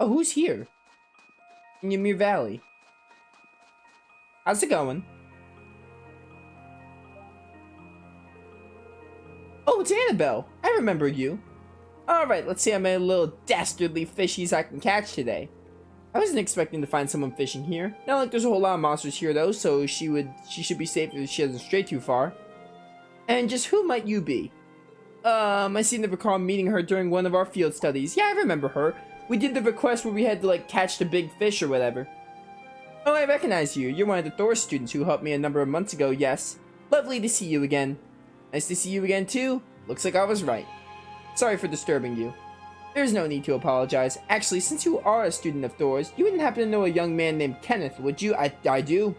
Oh, who's here? In Ymir Valley. How's it going? Oh, it's Annabelle. I remember you. Alright, let's see how many little dastardly fishies I can catch today. I wasn't expecting to find someone fishing here. Not like there's a whole lot of monsters here though, so she should be safe if she doesn't stray too far. And just who might you be? I seem to recall meeting her during one of our field studies. Yeah, I remember her. We did the request where we had to like catch the big fish or whatever. Oh, I recognize you. You're one of the Thor students who helped me a number of months ago, yes. Lovely to see you again. Nice to see you again too. Looks like I was right. Sorry for disturbing you. There's no need to apologize. Actually, since you are a student of Thor's, you wouldn't happen to know a young man named Kenneth, would you? I do.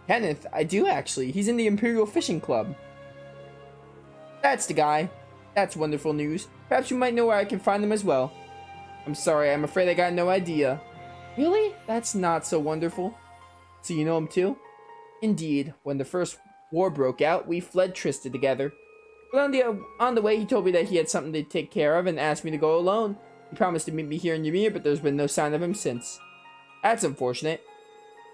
Kenneth, I do actually. He's in the Imperial Fishing Club. That's the guy. That's wonderful news. Perhaps you might know where I can find him as well. I'm sorry, I'm afraid I got no idea. Really? That's not so wonderful. So you know him too? Indeed. When the first war broke out, we fled Trista together. But on the way, he told me that he had something to take care of and asked me to go alone. He promised to meet me here in Ymir, but there's been no sign of him since. That's unfortunate.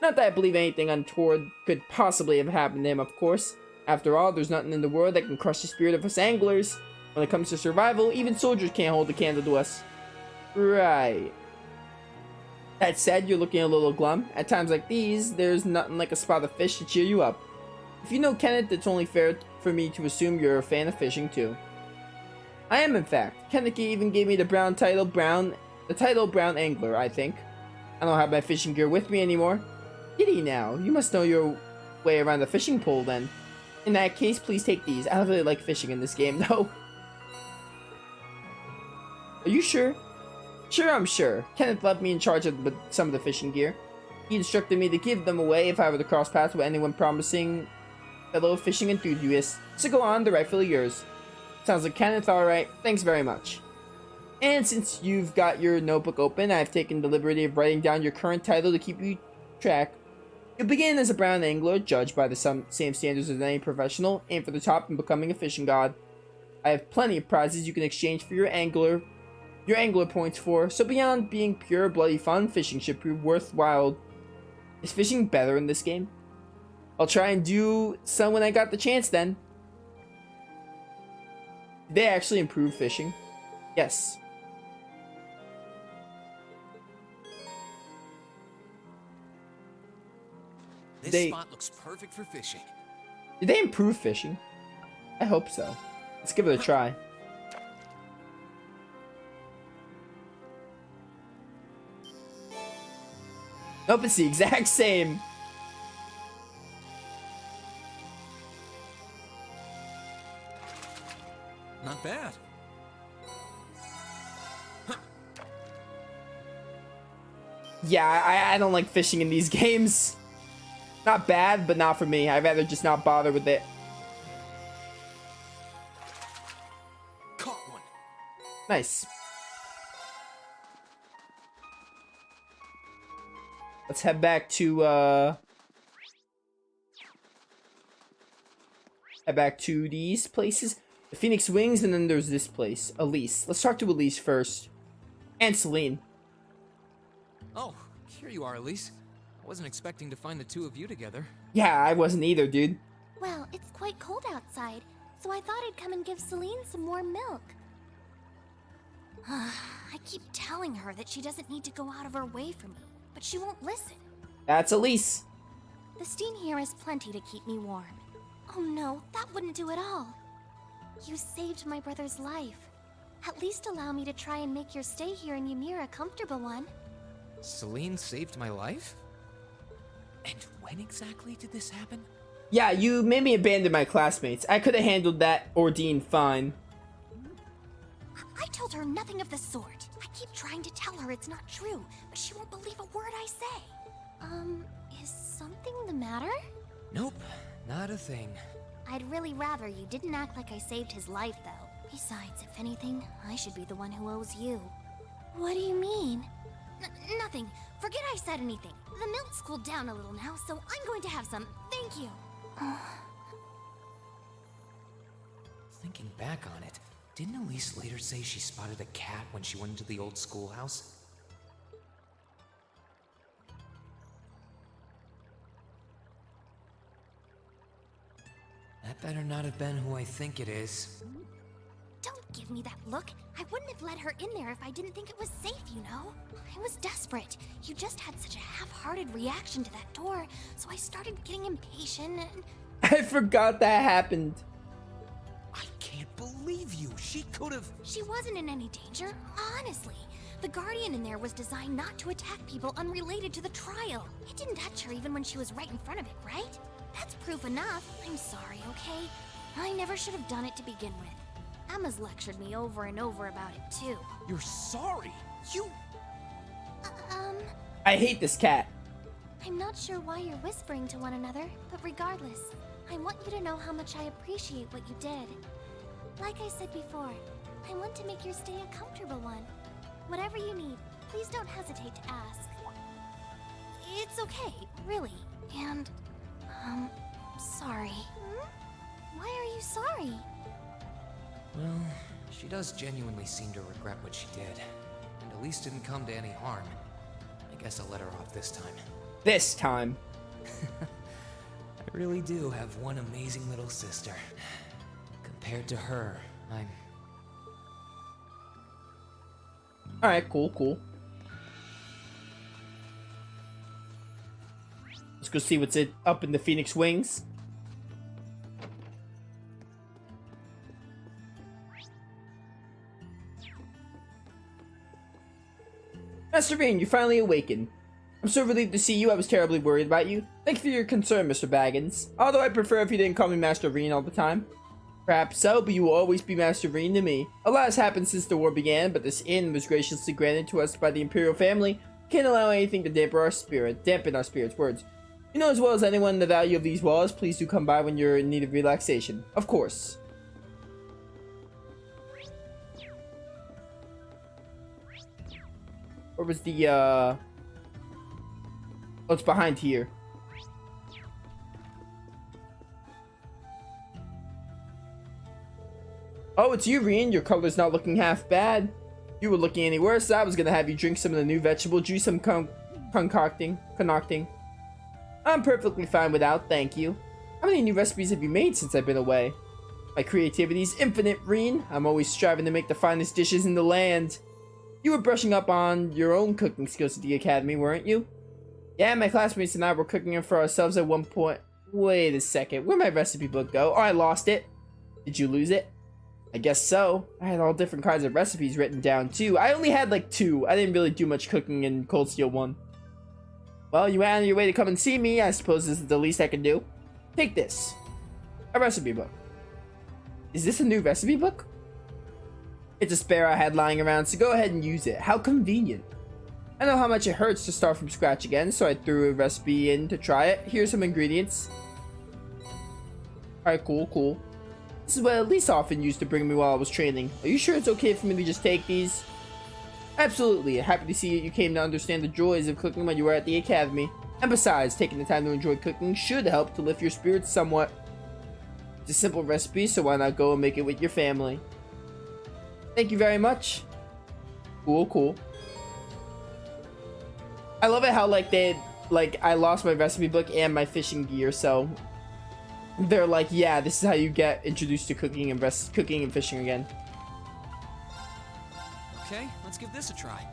Not that I believe anything untoward could possibly have happened to him, of course. After all, there's nothing in the world that can crush the spirit of us anglers. When it comes to survival, even soldiers can't hold a candle to us. Right. That said, you're looking a little glum. At times like these, there's nothing like a spot of fish to cheer you up. If you know Kenneth, it's only fair for me to assume you're a fan of fishing too. I am, in fact. Kenneth even gave me the title Brown Angler, I think. I don't have my fishing gear with me anymore. Giddy now, you must know your way around the fishing pole then. In that case, please take these. I don't really like fishing in this game though. Are you sure? Sure, I'm sure. Kenneth left me in charge of some of the fishing gear. He instructed me to give them away if I were to cross paths with anyone promising fellow fishing enthusiasts. So go on, they're rightfully yours. Sounds like Kenneth, alright. Thanks very much. And since you've got your notebook open, I've taken the liberty of writing down your current title to keep you track. You begin as a brown angler, judged by the same standards as any professional, aim for the top and becoming a fishing god. I have plenty of prizes you can exchange for your angler points for, so beyond being pure bloody fun, fishing should be worthwhile. Is fishing better in this game? I'll try and do some when I got the chance then. Did they actually improve fishing? Yes. This spot looks perfect for fishing. Did they improve fishing? I hope so. Let's give it a try. Nope, it's the exact same. Not bad. Yeah, I don't like fishing in these games. Not bad, but not for me. I'd rather just not bother with it. Caught one. Nice. Let's head back to these places. The Phoenix Wings, and then there's this place. Elise. Let's talk to Elise first. And Celine. Oh, here you are, Elise. I wasn't expecting to find the two of you together. Yeah, I wasn't either, dude. Well, it's quite cold outside, so I thought I'd come and give Celine some warm milk. I keep telling her that she doesn't need to go out of her way for me, but she won't listen. That's Elise. The steam here is plenty to keep me warm. Oh no, that wouldn't do at all. You saved my brother's life. At least allow me to try and make your stay here in Ymir a comfortable one. Celine saved my life? And when exactly did this happen? Yeah, you made me abandon my classmates. I could have handled that ordeal fine. I told her nothing of the sort. I keep trying to tell her it's not true, but she won't believe a word I say. Is something the matter? Nope, not a thing. I'd really rather you didn't act like I saved his life, though. Besides, if anything, I should be the one who owes you. What do you mean? Nothing. Forget I said anything. The milk's cooled down a little now, so I'm going to have some. Thank you. Thinking back on it, didn't Elise later say she spotted a cat when she went into the old schoolhouse? That better not have been who I think it is. Don't give me that look. I wouldn't have let her in there if I didn't think it was safe, you know? I was desperate. You just had such a half-hearted reaction to that door, so I started getting impatient and... I forgot that happened. I can't believe you. She could have... She wasn't in any danger, honestly. The Guardian in there was designed not to attack people unrelated to the trial. It didn't touch her even when she was right in front of it, right? That's proof enough. I'm sorry, okay? I never should have done it to begin with. Emma's lectured me over and over about it, too. You're sorry. You... I hate this cat. I'm not sure why you're whispering to one another, but regardless, I want you to know how much I appreciate what you did. Like I said before, I want to make your stay a comfortable one. Whatever you need, please don't hesitate to ask. It's okay, really. And, sorry. Why are you sorry? Well, she does genuinely seem to regret what she did. And Elise didn't come to any harm. I guess I'll let her off this time. This time. I really do have one amazing little sister. Compared to her, I'm... Alright, cool. Let's go see what's up in the Phoenix Wings. Master Rain, you finally awakened. I'm so relieved to see you. I was terribly worried about you. Thank you for your concern, Mr. Baggins. Although I prefer if you didn't call me Master Rain all the time. Perhaps so, but you will always be Master Rain to me. A lot has happened since the war began, but this inn was graciously granted to us by the Imperial family. Can't allow anything to dampen our spirits. Words. You know as well as anyone the value of these walls. Please do come by when you're in need of relaxation. Of course. Where was the, Oh, it's behind here. Oh, it's you, Rian. Your color's not looking half bad. If you were looking any worse, I was gonna have you drink some of the new vegetable juice I'm concocting. I'm perfectly fine without, thank you. How many new recipes have you made since I've been away? My creativity's infinite, Rian. I'm always striving to make the finest dishes in the land. You were brushing up on your own cooking skills at the academy, weren't you? Yeah, my classmates and I were cooking them for ourselves at one point. Wait a second, where'd my recipe book go? Oh, I lost it. Did you lose it? I guess so. I had all different kinds of recipes written down too. I only had like 2. I didn't really do much cooking in Cold Steel 1. Well, you went out of your way to come and see me. I suppose this is the least I can do. Take this. A recipe book. Is this a new recipe book? It's a spare I had lying around, so go ahead and use it. How convenient. I know how much it hurts to start from scratch again, so I threw a recipe in to try it. Here's some ingredients. Alright, cool. This is what Elise often used to bring me while I was training. Are you sure it's okay for me to just take these? Absolutely. Happy to see you came to understand the joys of cooking when you were at the academy. And besides, taking the time to enjoy cooking should help to lift your spirits somewhat. It's a simple recipe, so why not go and make it with your family? Thank you very much. Cool. I love it how I lost my recipe book and my fishing gear, so they're like, yeah, this is how you get introduced to cooking and fishing again. Okay, let's give this a try.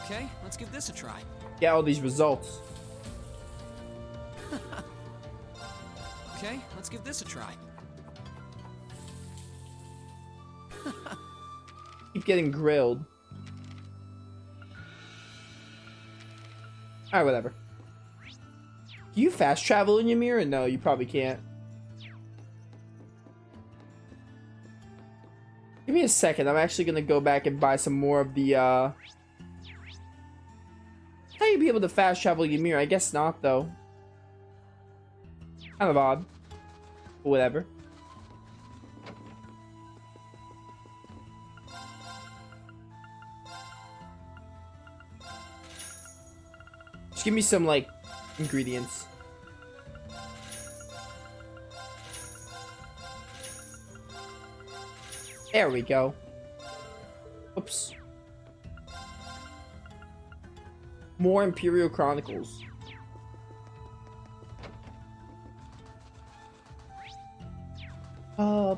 Okay, let's give this a try. Get all these results. Okay, let's give this a try. Keep getting grilled. Alright, whatever. Can you fast travel in your mirror? No, you probably can't. Give me a second. I'm actually gonna go back and buy some more of the, How you be able to fast travel your mirror? I guess not, though. Kind of odd. But whatever. Just give me some, like, ingredients. There we go. Oops. More Imperial Chronicles.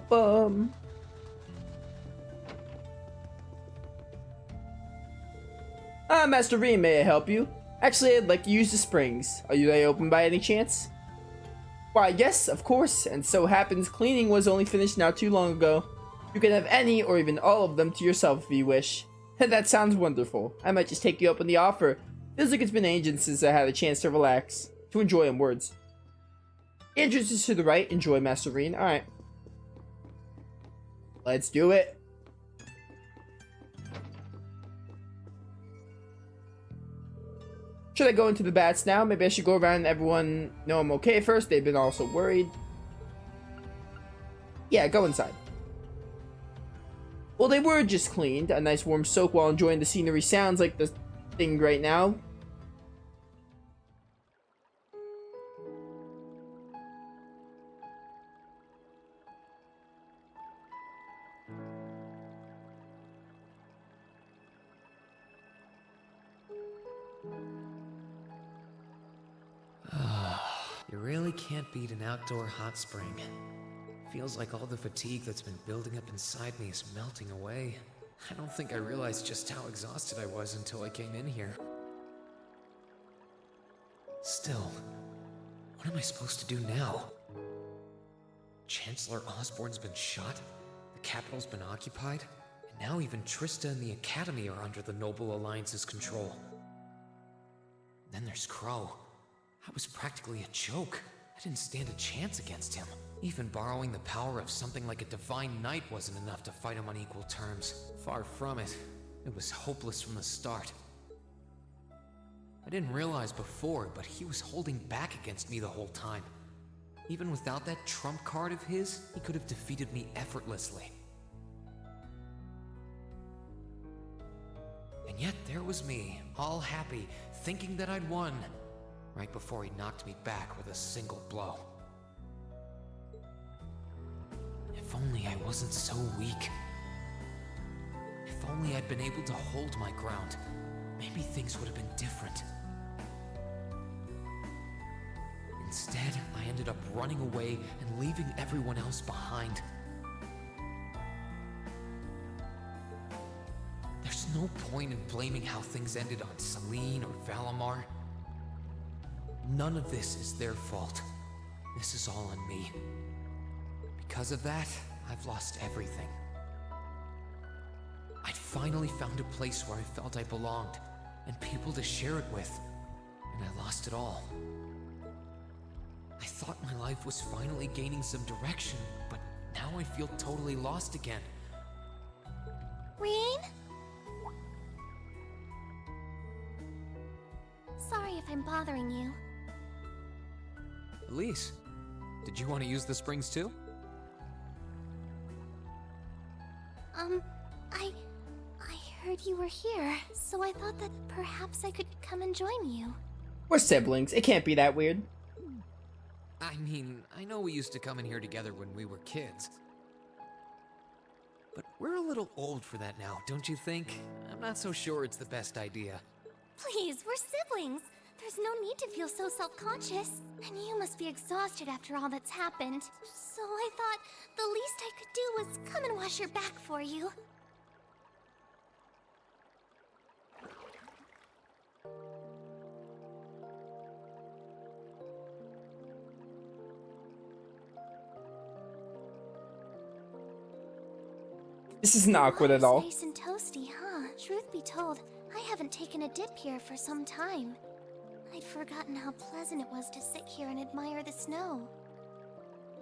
Bum. Master Rean, may I help you? Actually, I'd like to use the springs. Are they open by any chance? Why, yes, of course, and so happens cleaning was only finished not too long ago. You can have any or even all of them to yourself if you wish. That sounds wonderful. I might just take you up on the offer. Feels like it's been ages since I had a chance to relax. To enjoy in words. Entrance is to the right. Enjoy, Master Rean. Alright. Let's do it. Should I go into the bats now? Maybe I should go around and everyone know I'm okay first. They've been also worried. Yeah, go inside. Well, they were just cleaned. A nice warm soak while enjoying the scenery sounds like the thing right now. You really can't beat an outdoor hot spring. Feels like all the fatigue that's been building up inside me is melting away. I don't think I realized just how exhausted I was until I came in here. Still, what am I supposed to do now? Chancellor Osborne's been shot, the capital's been occupied, and now even Trista and the Academy are under the Noble Alliance's control. Then there's Crow. I was practically a joke. I didn't stand a chance against him. Even borrowing the power of something like a divine knight wasn't enough to fight him on equal terms. Far from it. It was hopeless from the start. I didn't realize before, but he was holding back against me the whole time. Even without that trump card of his, he could have defeated me effortlessly. And yet there was me, all happy, thinking that I'd won, right before he knocked me back with a single blow. If only I wasn't so weak. If only I'd been able to hold my ground, maybe things would have been different. Instead, I ended up running away and leaving everyone else behind. There's no point in blaming how things ended on Celine or Valamar. None of this is their fault. This is all on me. Because of that, I've lost everything. I'd finally found a place where I felt I belonged, and people to share it with, and I lost it all. I thought my life was finally gaining some direction, but now I feel totally lost again. Rean? Sorry if I'm bothering you. Elise, did you want to use the springs too? I heard you were here, so I thought that perhaps I could come and join you. We're siblings. It can't be that weird. I mean, I know we used to come in here together when we were kids. But we're a little old for that now, don't you think? I'm not so sure it's the best idea. Please, we're siblings. There's no need to feel so self-conscious. And you must be exhausted after all that's happened. So I thought the least I could do was come and wash your back for you. This isn't awkward at all. Nice and toasty, huh? Truth be told, I haven't taken a dip here for some time. I'd forgotten how pleasant it was to sit here and admire the snow.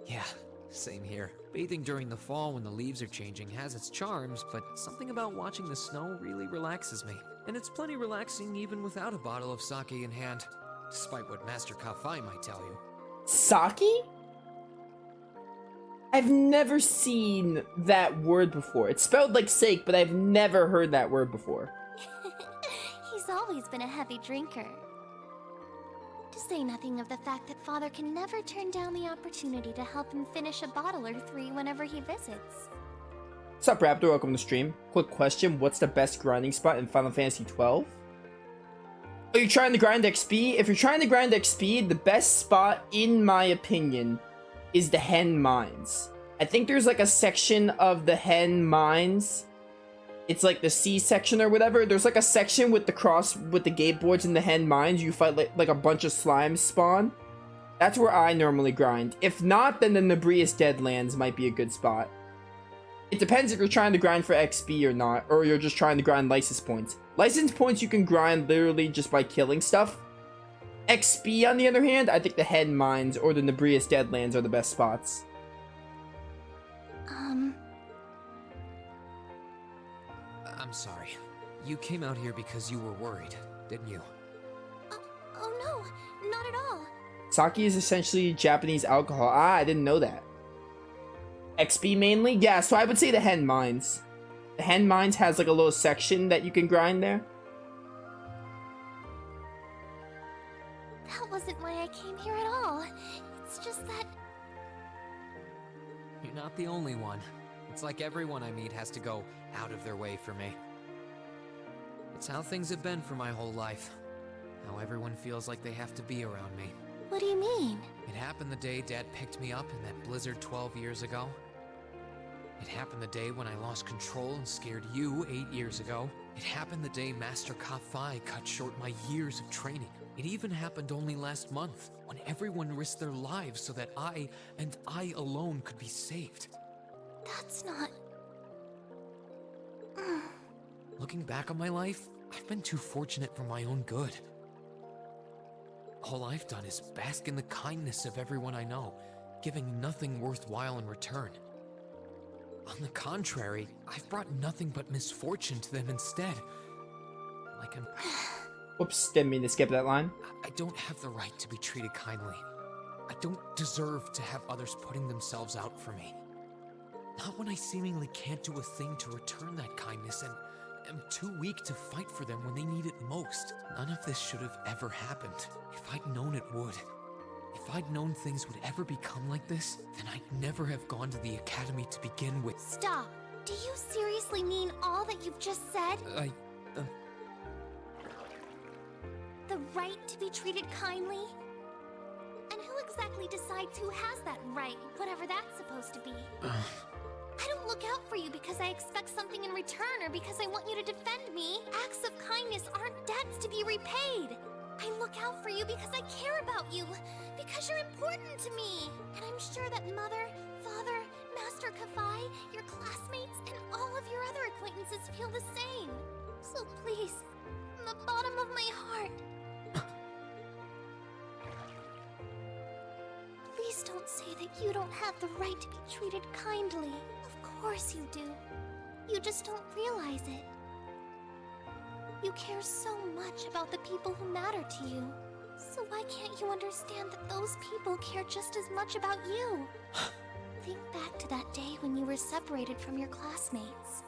Yeah, same here. Bathing during the fall when the leaves are changing has its charms, but something about watching the snow really relaxes me. And it's plenty relaxing even without a bottle of sake in hand, despite what Master Kafai might tell you. Sake? I've never seen that word before. It's spelled like sake, but I've never heard that word before. He's always been a heavy drinker. To say nothing of the fact that Father can never turn down the opportunity to help him finish a bottle or three whenever he visits. What's up, Raptor? Welcome to the stream. Quick question, what's the best grinding spot in Final Fantasy XII? Are you trying to grind XP? If you're trying to grind XP, the best spot, in my opinion, is the Hen Mines. I think there's like a section of the Hen Mines. It's like the C section or whatever. There's like a section with the gate boards in the Hen Mines. You fight like a bunch of slimes spawn. That's where I normally grind. If not, then the Nebrius Deadlands might be a good spot. It depends if you're trying to grind for XP or not, or you're just trying to grind license points. License points you can grind literally just by killing stuff. XP, on the other hand, I think the Hen Mines or the Nebrius Deadlands are the best spots. I'm sorry. You came out here because you were worried, didn't you? Oh no, not at all. Sake is essentially Japanese alcohol. Ah, I didn't know that. XP mainly? Yeah, so I would say the Hen Mines. The Hen Mines has like a little section that you can grind there. That wasn't why I came here at all. It's just that... You're not the only one. It's like everyone I meet has to go out of their way for me. It's how things have been for my whole life. How everyone feels like they have to be around me. What do you mean? It happened the day Dad picked me up in that blizzard 12 years ago. It happened the day when I lost control and scared you 8 years ago. It happened the day Master Ka-Fai cut short my years of training. It even happened only last month, when everyone risked their lives so that I, and I alone, could be saved. That's not... Looking back on my life, I've been too fortunate for my own good. All I've done is bask in the kindness of everyone I know, giving nothing worthwhile in return. On the contrary, I've brought nothing but misfortune to them instead. Like I'm... Whoops, didn't mean to skip that line. I don't have the right to be treated kindly. I don't deserve to have others putting themselves out for me. Not when I seemingly can't do a thing to return that kindness and am too weak to fight for them when they need it most. None of this should have ever happened. If I'd known it would. If I'd known things would ever become like this, then I'd never have gone to the academy to begin with. Stop! Do you seriously mean all that you've just said? The right to be treated kindly? And who exactly decides who has that right, whatever that's supposed to be? I don't look out for you because I expect something in return or because I want you to defend me. Acts of kindness aren't debts to be repaid. I look out for you because I care about you, because you're important to me. And I'm sure that Mother, Father, Master Ka-Fai, your classmates, and all of your other acquaintances feel the same. So please, from the bottom of my heart, please don't say that you don't have the right to be treated kindly. Of course you do. You just don't realize it. You care so much about the people who matter to you. So why can't you understand that those people care just as much about you? Think back to that day when you were separated from your classmates.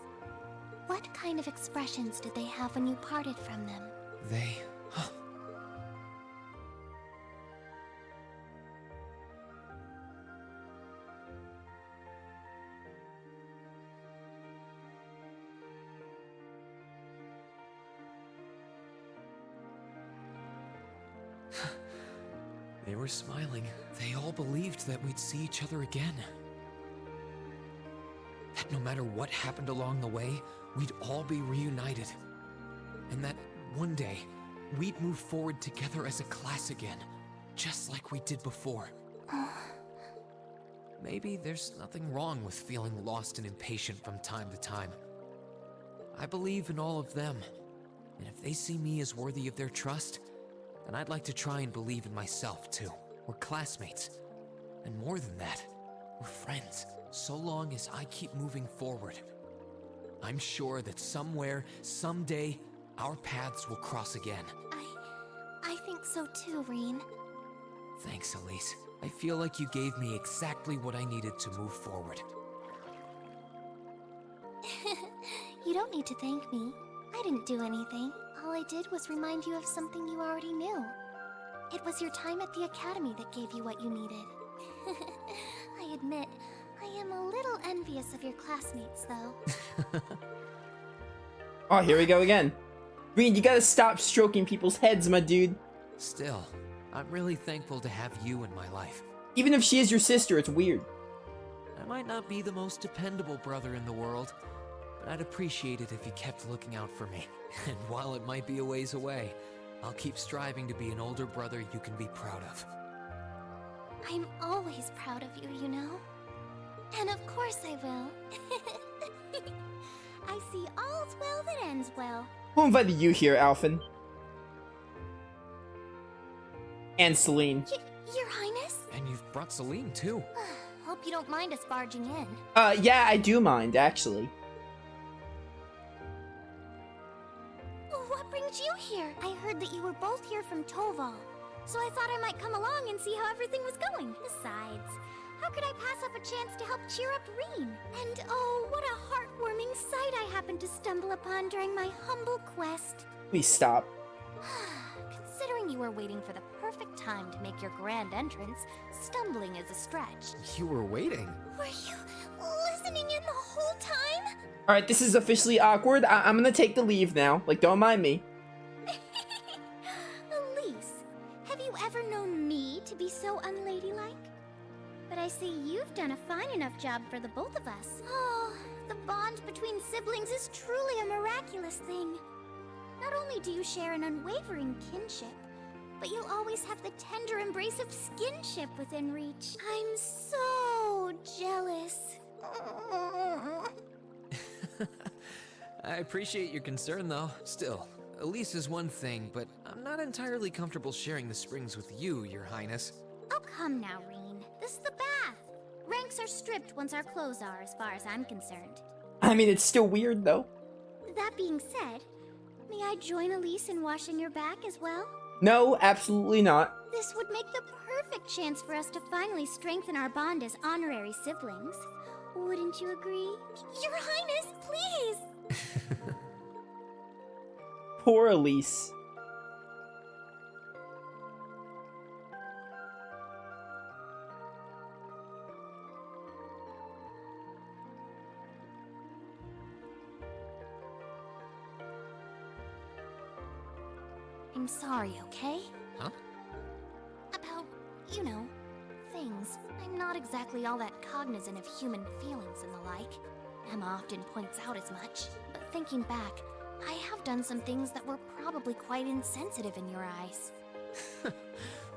What kind of expressions did they have when you parted from them? They were smiling. They all believed that we'd see each other again. That no matter what happened along the way, we'd all be reunited. And that one day, we'd move forward together as a class again, just like we did before. Maybe there's nothing wrong with feeling lost and impatient from time to time. I believe in all of them, and if they see me as worthy of their trust, then I'd like to try and believe in myself, too. We're classmates. And more than that, we're friends. So long as I keep moving forward, I'm sure that somewhere, someday, our paths will cross again. I think so too, Reen. Thanks, Elise. I feel like you gave me exactly what I needed to move forward. You don't need to thank me. I didn't do anything. All I did was remind you of something you already knew. It was your time at the academy that gave you what you needed. I admit, I am a little envious of your classmates, though. Oh, here we go again. Reed, you gotta stop stroking people's heads, my dude. Still, I'm really thankful to have you in my life. Even if she is your sister, it's weird. I might not be the most dependable brother in the world, but I'd appreciate it if you kept looking out for me. And while it might be a ways away, I'll keep striving to be an older brother you can be proud of. I'm always proud of you, you know? And of course I will. I see all's well that ends well. Who invited you here, Alphen? And Celine. Your Highness? And you've brought Celine, too. Hope you don't mind us barging in. Yeah, I do mind, actually. What brings you here? I heard that you were both here from Toval, so I thought I might come along and see how everything was going. Besides, how could I pass up a chance to help cheer up Reen? And oh, what a heartwarming sight I happened to stumble upon during my humble quest. Please stop. Considering you were waiting for the perfect time to make your grand entrance, stumbling is a stretch. You were waiting? Were you listening in the whole time? Alright, this is officially awkward. I'm gonna take the leave now. Like, don't mind me. Elise, have you ever known me to be so unladylike? But I see you've done a fine enough job for the both of us. Oh, the bond between siblings is truly a miraculous thing. Not only do you share an unwavering kinship, but you'll always have the tender embrace of skinship within reach. I'm so jealous. I appreciate your concern, though. Still, Elise is one thing, but I'm not entirely comfortable sharing the springs with you, Your Highness. Oh, come now, Reen. This is the bath. Ranks are stripped once our clothes are, as far as I'm concerned. I mean, it's still weird, though. That being said, may I join Elise in washing your back as well? No, absolutely not. This would make the perfect chance for us to finally strengthen our bond as honorary siblings. Wouldn't you agree? Your Highness, please! Poor Elise. I'm sorry, okay? Huh? About, you know, things. I'm not exactly all that cognizant of human feelings and the like. Emma often points out as much. But thinking back, I have done some things that were probably quite insensitive in your eyes.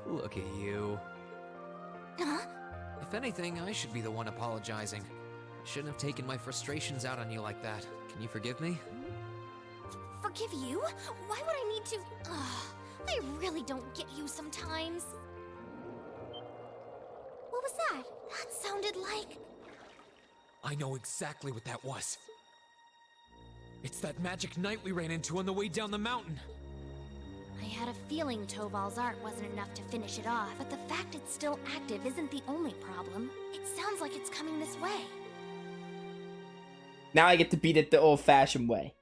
Look at you. Huh? If anything, I should be the one apologizing. I shouldn't have taken my frustrations out on you like that. Can you forgive me? Forgive you? Why would I need to? I really don't get you sometimes. What was that? That sounded like... I know exactly what that was. It's that magic knight we ran into on the way down the mountain. I had a feeling Toval's art wasn't enough to finish it off, but the fact it's still active isn't the only problem. It sounds like it's coming this way. Now I get to beat it the old-fashioned way.